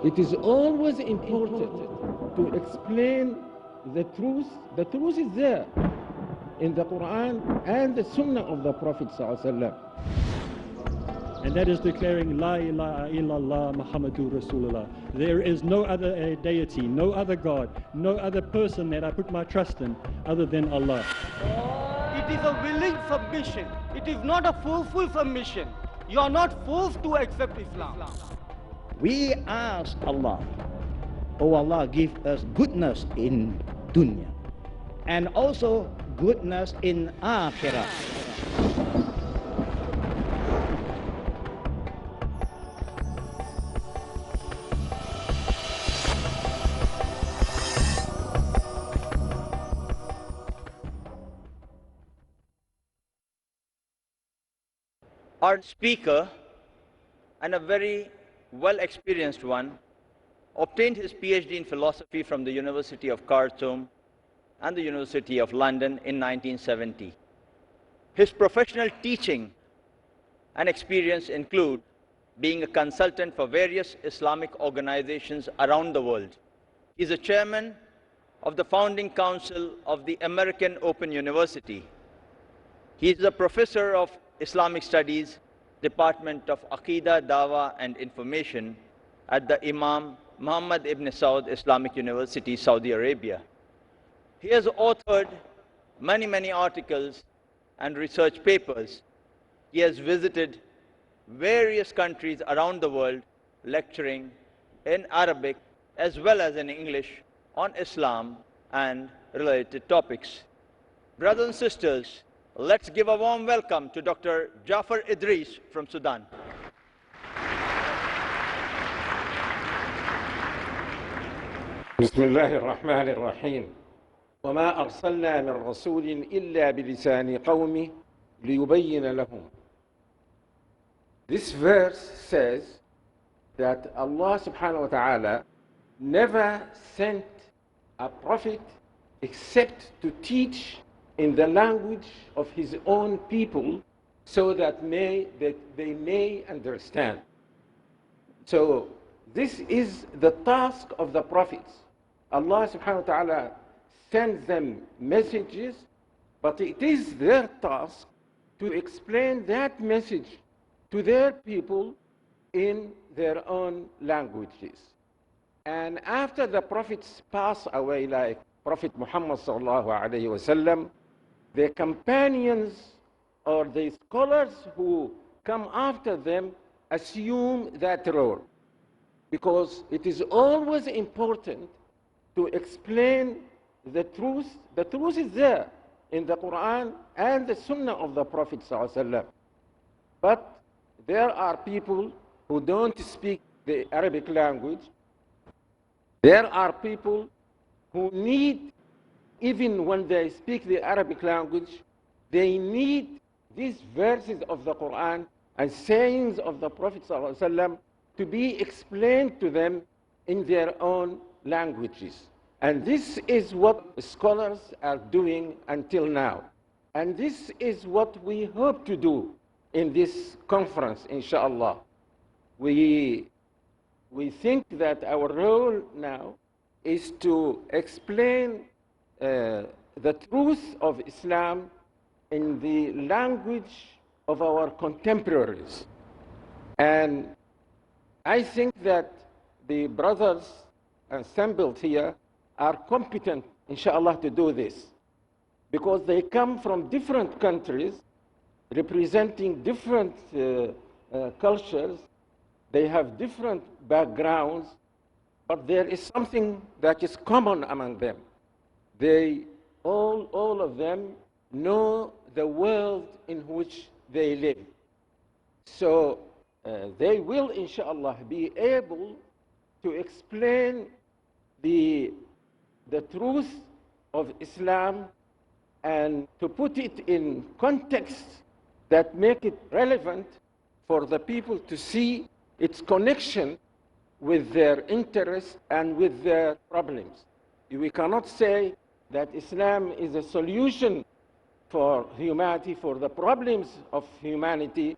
It is always important to explain the truth. The truth is there in the Quran and the Sunnah of the Prophet ﷺ. And that is declaring La ilaha illallah Muhammadur Rasulullah. There is no other deity, no other God, no other person that I put my trust in other than Allah. It is a willing submission. It is not a forceful submission. You are not forced to accept Islam. We ask Allah, oh Allah, give us goodness in dunya and also goodness in akhirah. Our speaker, and a very well-experienced one, obtained his PhD in philosophy from the University of Khartoum and the University of London in 1970. His professional teaching and experience include being a consultant for various Islamic organizations around the world. He is a chairman of the founding council of the American Open University. He is a professor of Islamic Studies, Department of Aqidah, Dawah and Information at the Imam Muhammad ibn Saud Islamic University, Saudi Arabia. He has authored many articles and research papers. He has visited various countries around the world, lecturing in Arabic as well as in English on Islam and related topics. Brothers and sisters, let's give a warm welcome to Dr. Jafaar Idris from Sudan. بسم الله الرحمن الرحيم وما أرسلنا من رسول إلا بلسان قومه ليبين لهم. This verse says that Allah subhanahu wa ta'ala never sent a prophet except to teach in the language of his own people so that they may understand. So this is the task of the prophets. Allah subhanahu wa ta'ala sends them messages, but it is their task to explain that message to their people in their own languages. And after the prophets pass away, like Prophet Muhammad sallallahu alayhi wa sallam, the companions or the scholars who come after them assume that role, because it is always important to explain the truth. The truth is there in the Quran and the Sunnah of the Prophet ﷺ. But there are people who don't speak the Arabic language. There are people who need, even when they speak the Arabic language, they need these verses of the Quran and sayings of the Prophet ﷺ to be explained to them in their own languages. And this is what scholars are doing until now. And this is what we hope to do in this conference, inshallah. We think that our role now is to explain the truth of Islam in the language of our contemporaries. And I think that the brothers assembled here are competent, inshallah, to do this, because they come from different countries, representing different cultures. They have different backgrounds, but there is something that is common among them. They, all of them, know the world in which they live. So they will, inshallah, be able to explain the truth of Islam and to put it in context that make it relevant for the people to see its connection with their interests and with their problems. We cannot say that Islam is a solution for humanity, for the problems of humanity,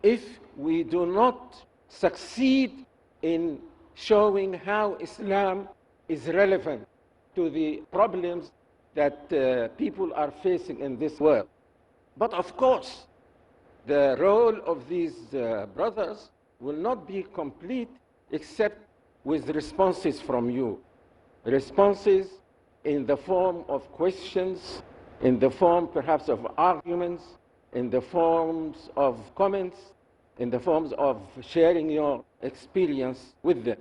if we do not succeed in showing how Islam is relevant to the problems that people are facing in this world. But of course, the role of these brothers will not be complete except with responses from you. Responses in the form of questions, in the form perhaps of arguments, in the forms of comments, in the forms of sharing your experience with them.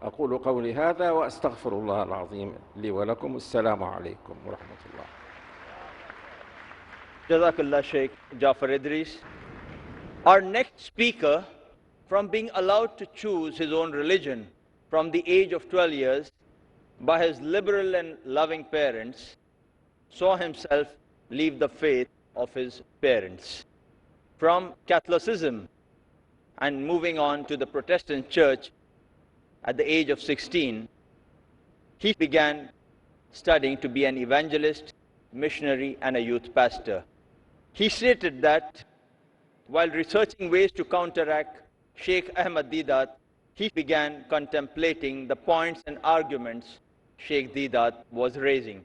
أقول قولي هذا وأستغفر الله العظيم لي ولكم. السلام عليكم ورحمة الله. Jazakallah Sheikh Jafaar Idris. Our next speaker, from being allowed to choose his own religion from the age of 12 years by his liberal and loving parents, saw himself leave the faith of his parents. From Catholicism and moving on to the Protestant church at the age of 16, he began studying to be an evangelist, missionary, and a youth pastor. He stated that while researching ways to counteract Sheikh Ahmad Deedat, he began contemplating the points and arguments Sheikh Deedat was raising.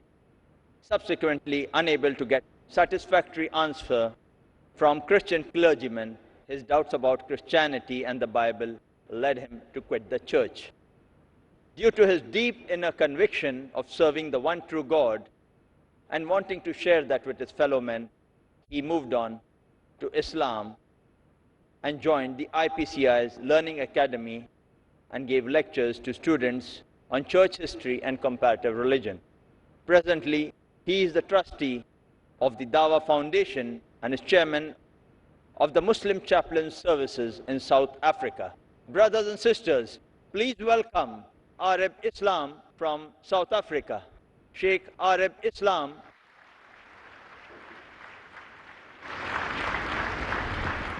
Subsequently, unable to get satisfactory answer from Christian clergymen, his doubts about Christianity and the Bible led him to quit the church. Due to his deep inner conviction of serving the one true God and wanting to share that with his fellow men, he moved on to Islam and joined the IPCI's Learning Academy and gave lectures to students on church history and comparative religion. Presently, he is the trustee of the Dawah Foundation and is chairman of the Muslim Chaplain Services in South Africa. Brothers and sisters, please welcome Areeb Islam from South Africa. Sheikh Areeb Islam.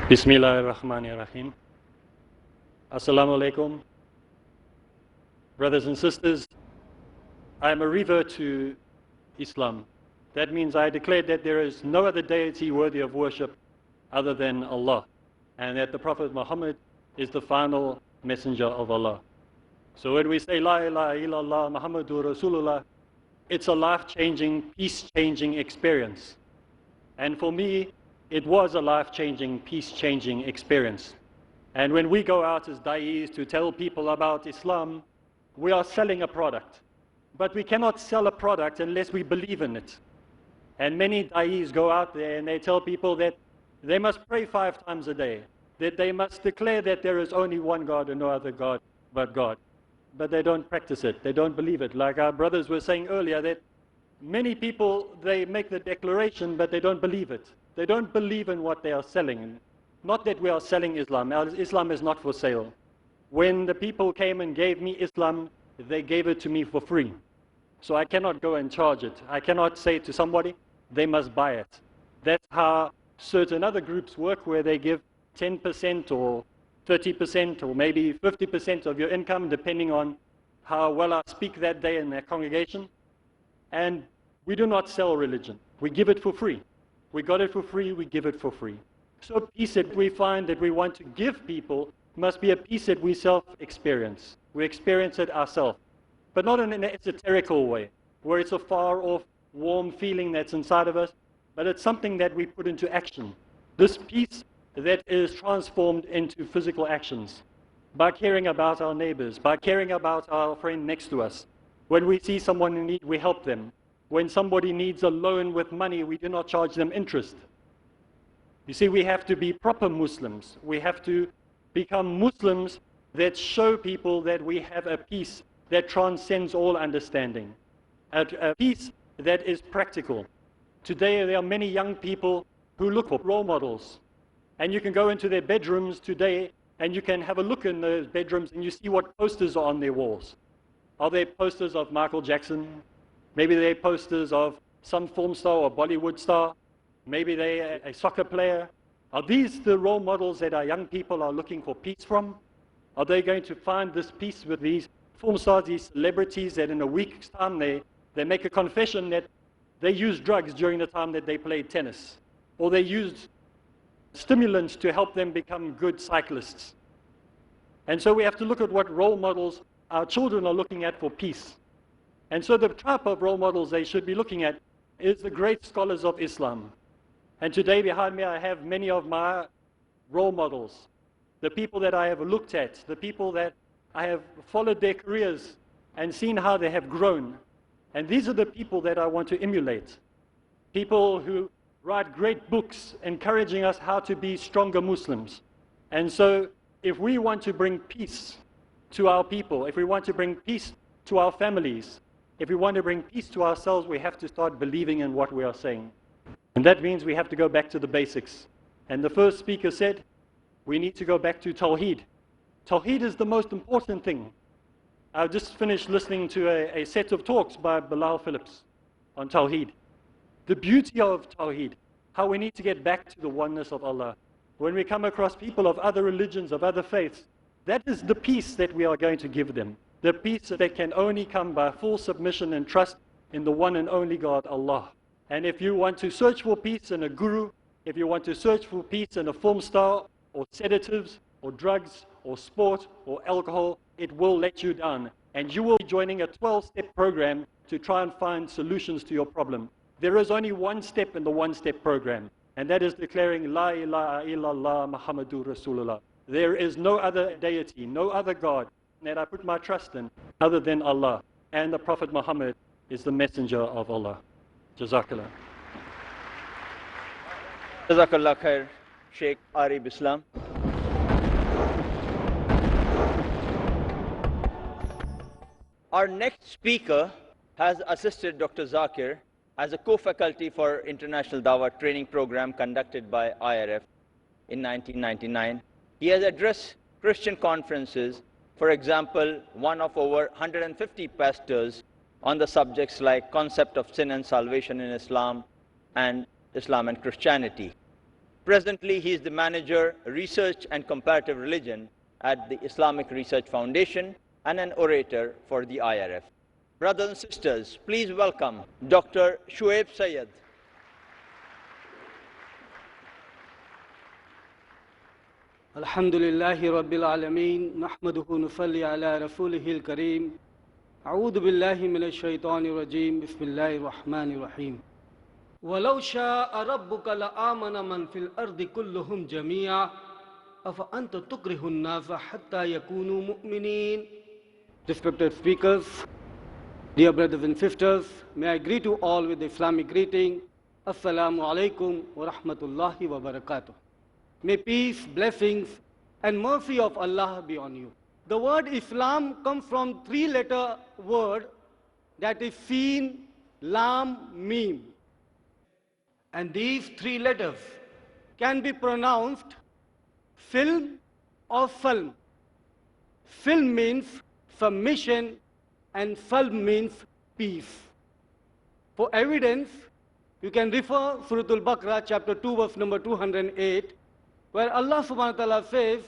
Bismillahirrahmanirrahim. Assalamu alaikum. Brothers and sisters, I am a revert to Islam. That means I declare that there is no other deity worthy of worship other than Allah, and that the Prophet Muhammad is the final messenger of Allah. So when we say La ilaha illallah Muhammadur Rasulullah, it's a life-changing, peace-changing experience. And for me, it was a life-changing, peace-changing experience. And when we go out as da'is to tell people about Islam, we are selling a product. But we cannot sell a product unless we believe in it. And many da'is go out there and they tell people that they must pray 5 times a day, that they must declare that there is only one God and no other God but God. But they don't practice it, they don't believe it. Like our brothers were saying earlier, that many people, they make the declaration, but they don't believe it. They don't believe in what they are selling. Not that we are selling Islam. Islam is not for sale. When the people came and gave me Islam, they gave it to me for free. So I cannot go and charge it. I cannot say to somebody, they must buy it. That's how certain other groups work, where they give 10% or 30% or maybe 50% of your income, depending on how well I speak that day in their congregation. And we do not sell religion. We give it for free. We got it for free, we give it for free. So peace that we find that we want to give people must be a peace that we self-experience. We experience it ourselves, but not in an esoterical way, where it's a far-off, warm feeling that's inside of us, but it's something that we put into action. This peace that is transformed into physical actions by caring about our neighbors, by caring about our friend next to us. When we see someone in need, we help them. When somebody needs a loan with money, we do not charge them interest. You see, we have to be proper Muslims. We have to become Muslims that show people that we have a peace that transcends all understanding, a peace that is practical. Today, there are many young people who look for role models. And you can go into their bedrooms today, and you can have a look in those bedrooms, and you see what posters are on their walls. Are there posters of Michael Jackson? Maybe they're posters of some film star or Bollywood star. Maybe they're a soccer player. Are these the role models that our young people are looking for peace from? Are they going to find this peace with these film stars, these celebrities that in a week's time they make a confession that they used drugs during the time that they played tennis, or they used stimulants to help them become good cyclists? And so we have to look at what role models our children are looking at for peace. And so the type of role models they should be looking at is the great scholars of Islam. And today behind me I have many of my role models, the people that I have looked at, the people that I have followed their careers and seen how they have grown. And these are the people that I want to emulate. People who write great books encouraging us how to be stronger Muslims. And so if we want to bring peace to our people, if we want to bring peace to our families, if we want to bring peace to ourselves, we have to start believing in what we are saying. And that means we have to go back to the basics. And the first speaker said, we need to go back to Tawheed. Tawheed is the most important thing. I've just finished listening to a set of talks by Bilal Phillips on Tawheed. The beauty of Tawheed, how we need to get back to the oneness of Allah. When we come across people of other religions, of other faiths, that is the peace that we are going to give them. The peace that can only come by full submission and trust in the one and only God, Allah. And if you want to search for peace in a guru, if you want to search for peace in a film star, or sedatives, or drugs, or sport, or alcohol, it will let you down. And you will be joining a 12-step program to try and find solutions to your problem. There is only one step in the one-step program, and that is declaring La ilaha illallah Muhammadur Rasulullah. There is no other deity, no other God that I put my trust in other than Allah. And the Prophet Muhammad is the messenger of Allah. Jazakallah. Jazakallah khair, Sheikh Areeb Islam. Our next speaker has assisted Dr. Zakir as a co-faculty for International Dawah Training Program conducted by IRF in 1999. He has addressed Christian conferences, for example, one of over 150 pastors on the subjects like concept of sin and salvation in Islam and Islam and Christianity. Presently, he is the manager, research and comparative religion at the Islamic Research Foundation and an orator for the IRF. Brothers and sisters, please welcome Dr. Shuaib Sayyed. Alhamdulillahi Rabbil Alameen, Nahmaduhu nusalli ala Rasulihil Kareem, A'udhu billahi minash shaitanir rajim, Bismillahir Rahmanir Rahim. وَلَوْ شَاءَ رَبُّكَ لَآمَنَ مَنْ فِي الْأَرْضِ كُلُّهُمْ جَمِيعًا أَفَأَنْتَ تُكْرِهُ النَّاسَ حَتَّى يَكُونُوا مُؤْمِنِينَ. Respected speakers, dear brothers and sisters, may I greet you all with the Islamic greeting. Assalamu alaikum wa rahmatullahi wa barakatuh. May peace, blessings, and mercy of Allah be on you. The word Islam comes from three-letter word that is Seen, Lam, Mim. And these three letters can be pronounced film or Salm. Film means submission and Salm means peace. For evidence, you can refer Surah Al-Baqarah chapter 2 verse number 208, where Allah subhanahu wa ta'ala says,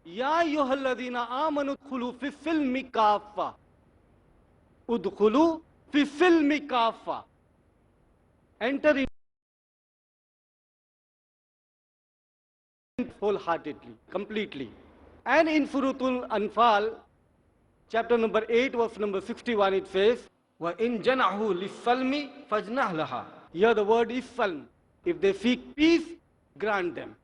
Ya ayyuhalladhina amanu udkhulu fi silmi kaffa. Udkhulu fi silmi kaffa. Enter in wholeheartedly, completely. And in Surah Al-Anfal, chapter number 8, verse number 61, it says, وَإِن جَنَحُوا لِلسَّلْمِ فَجْنَحْ لَهَا. Here the word is Salm. If they seek peace, grant them.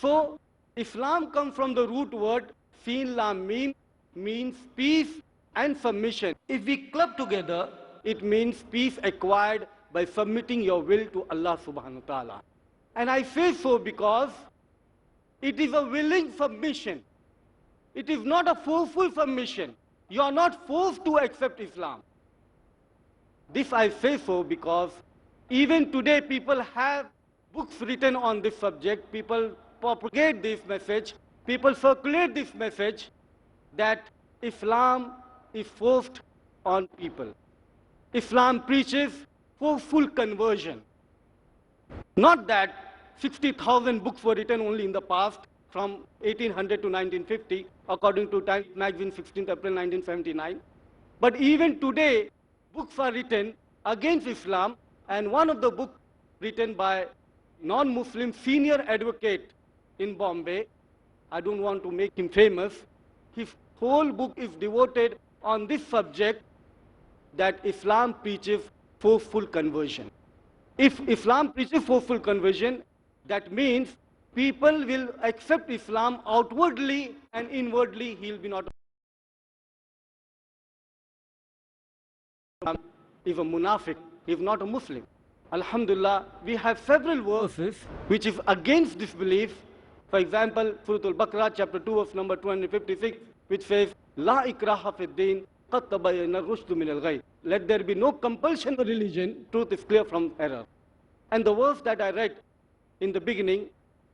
So, Islam comes from the root word Seen Lam Mim, means peace and submission. If we club together, it means peace acquired by submitting your will to Allah subhanahu wa ta'ala. And I say so because it is a willing submission. It is not a forceful submission. You are not forced to accept Islam. This I say so because even today people have books written on this subject. People propagate this message. People circulate this message that Islam is forced on people. Islam preaches forceful conversion. Not that 60,000 books were written only in the past, from 1800 to 1950, according to Time magazine, 16th April 1979. But even today, books are written against Islam, and one of the books written by non-Muslim senior advocate in Bombay, I don't want to make him famous, his whole book is devoted on this subject that Islam preaches forceful conversion. If Islam preaches forceful conversion, that means people will accept Islam outwardly and inwardly he will be not. If a munafiq, if not a Muslim. Alhamdulillah, we have several verses which is against this belief. For example, Surah Al-Baqarah, chapter 2, verse number 256, which says, La ikraha fid din, qad tabayyana ar-rushdu min al-ghayy. Let there be no compulsion of religion, truth is clear from error. And the verse that I read in the beginning,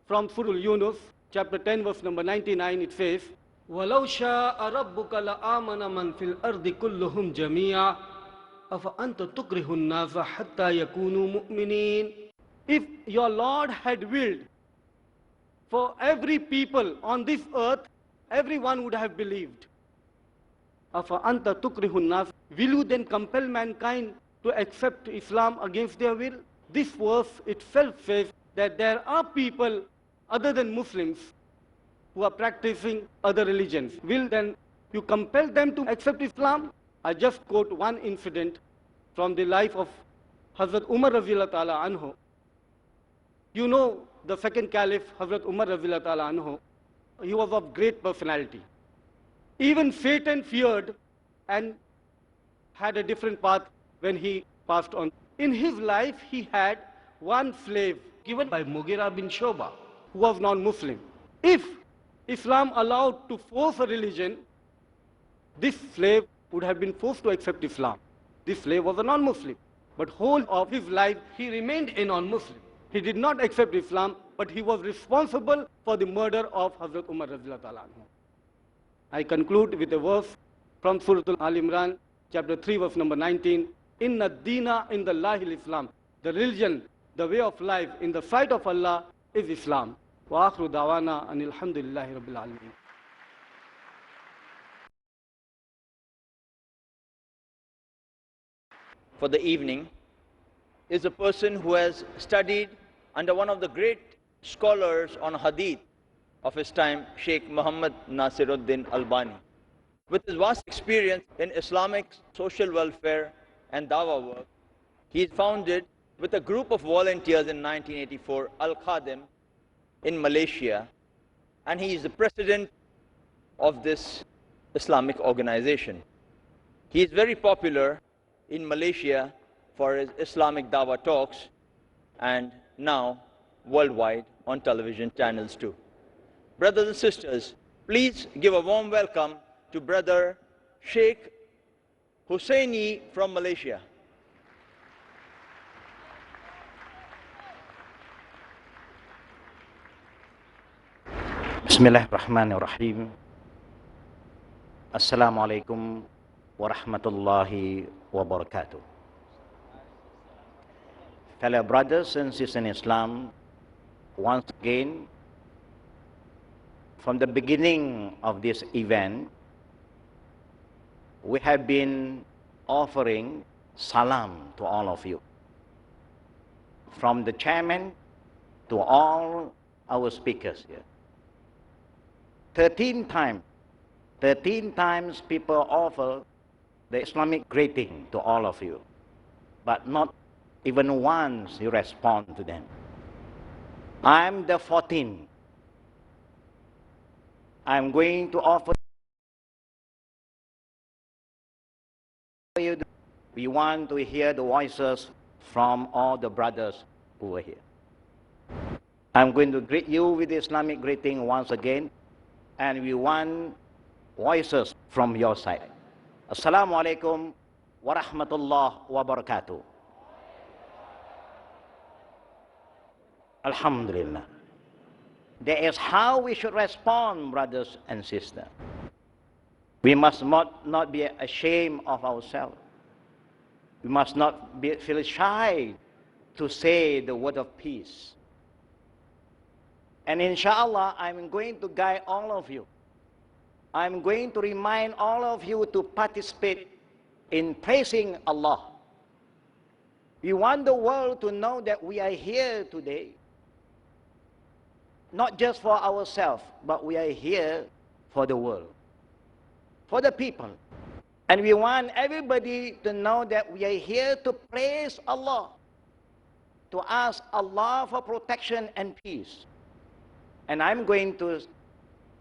from Surah Yunus, chapter 10, verse number 99, it says, وَلَوْ شَاءَ رَبُّكَ لَآمَنَ مَنْ فِي الْأَرْضِ كُلُّهُمْ جَمِيعًا أَفَأَنْتَ تُكْرِهُ النَّاسَ حَتَّى يَكُونُوا مُؤْمِنِينَ. If your Lord had willed for every people on this earth, everyone would have believed. أَفَأَنْتَ تُكْرِهُ النَّاسَ. Will you then compel mankind to accept Islam against their will? This verse itself says that there are people other than Muslims who are practicing other religions. Will then you compel them to accept Islam? I just quote one incident from the life of Hazrat Umar Radhiyallahu Ta'ala Anhu. You know the second caliph, Hazrat Umar Radhiyallahu Ta'ala Anhu, he was of great personality. Even Satan feared and had a different path when he passed on. In his life, he had one slave given by Mughira bin Shoba, who was non-Muslim. If Islam allowed to force a religion, this slave would have been forced to accept Islam. This slave was a non-Muslim. But whole of his life, he remained a non-Muslim. He did not accept Islam, but he was responsible for the murder of Hazrat Umar Radhiyallahu Ta'ala Anhu. I conclude with a verse from Surah Al-Imran, chapter 3, verse number 19. Inna dina in the Lahil Islam. The religion, the way of life in the sight of Allah is Islam. Wa akhiru dawana anil hamdulillahi rabbil alameen. For the evening is a person who has studied under one of the great scholars on hadith of his time, Sheikh Muhammad Nasiruddin Albani. With his vast experience in Islamic social welfare and dawah work, he founded with a group of volunteers in 1984 Al-Khadim in Malaysia, and he is the president of this Islamic organization. He is very popular in Malaysia for his Islamic dawah talks and now worldwide on television channels too. Brothers and sisters, please give a warm welcome to Brother Sheikh Hussain Yee from Malaysia. Bismillahirrahmanirrahim. Assalamualaikum warahmatullahi wabarakatuh. Fellow brothers and sisters in Islam, once again, from the beginning of this event, we have been offering salam to all of you. From the chairman to all our speakers here. 13 times people offer the Islamic greeting to all of you, but not even once you respond to them. I'm the 14th. I'm going to offer you. We want to hear the voices from all the brothers who are here. I'm going to greet you with the Islamic greeting once again, and we want voices from your side. Assalamu alaikum wa rahmatullah wa barakatuh. Alhamdulillah. That is how we should respond, brothers and sisters. We must not be ashamed of ourselves. We must not feel shy to say the word of peace. And inshallah, I'm going to guide all of you. I'm going to remind all of you to participate in praising Allah. We want the world to know that we are here today, not just for ourselves, but we are here for the world, for the people. And we want everybody to know that we are here to praise Allah, to ask Allah for protection and peace. And I'm going to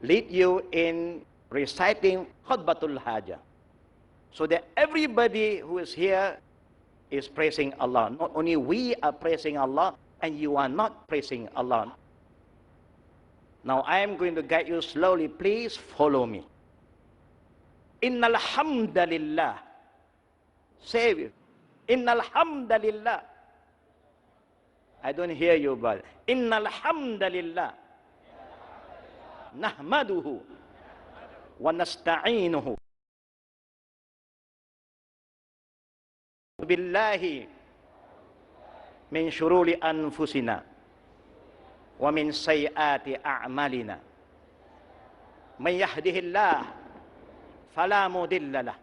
lead you in reciting Khutbatul Hajah, so that everybody who is here is praising Allah. Not only we are praising Allah, and you are not praising Allah. Now I am going to guide you slowly. Please follow me. Innal hamdalillah. Say it. Innal hamdalillah. I don't hear you, but Innal hamdalillah. Nahmaduhu wa nasta'inuhu billahi min shururi anfusina wa min sayyiati a'malina. Man yahdihillah fala mudilla lah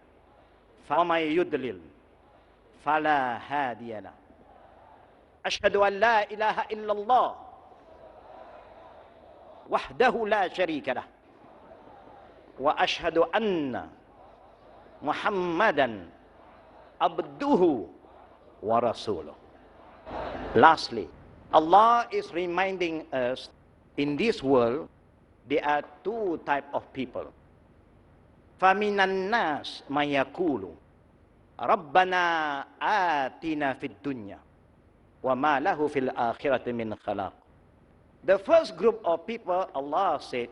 wa man yudlil fala hadiya lah. Ashhadu an la ilaha illallah wahdahu la sharika lah wa ashhadu anna Muhammadan abduhu wa rasuluh. Lastly, Allah is reminding us in this world there are two types of people. Faminan nas man yaqulu Rabbana atina fid dunya wa ma lahu fil akhirati min khalaq. The first group of people, Allah said,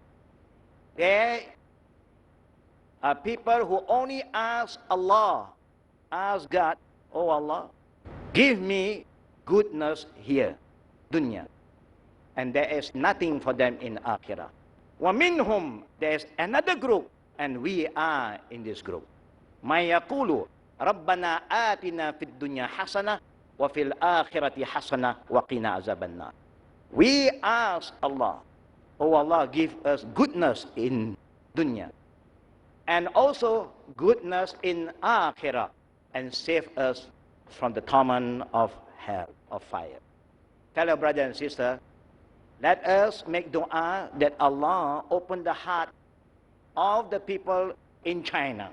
there are people who only ask Allah, ask God, oh Allah, give me goodness here, dunya. And there is nothing for them in akhirah. وَمِنْهُمْ, there is another group, and we are in this group. مَا يَقُولُ رَبَّنَا آتِنَا فِي الدُّنْيَا حَسَنَةً وَفِي الْآخِرَةِ حَسَنَةً وَقِنَا عَذَابَ النَّارِ. We ask Allah, oh Allah, give us goodness in dunya, and also goodness in akhirah, and save us from the torment of hell, of fire. Fellow brother and sister, let us make dua that Allah open the heart of the people in China,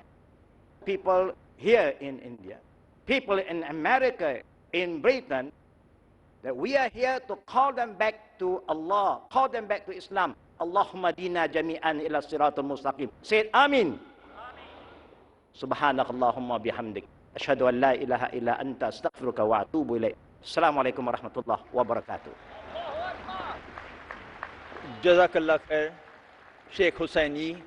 people here in India, people in America, in Britain, that we are here to call them back to Allah, call them back to Islam. Allahumma dina jami'an ila siratul mustaqim. Say it, Amin. Subhanakallahumma bihamdik. Ashhadu an la ilaha illa anta astaghfiruka wa atubu ilayk. Assalamualaikum warahmatullahi wabarakatuh. Jazakallah khair, Sheikh Hussain Yee.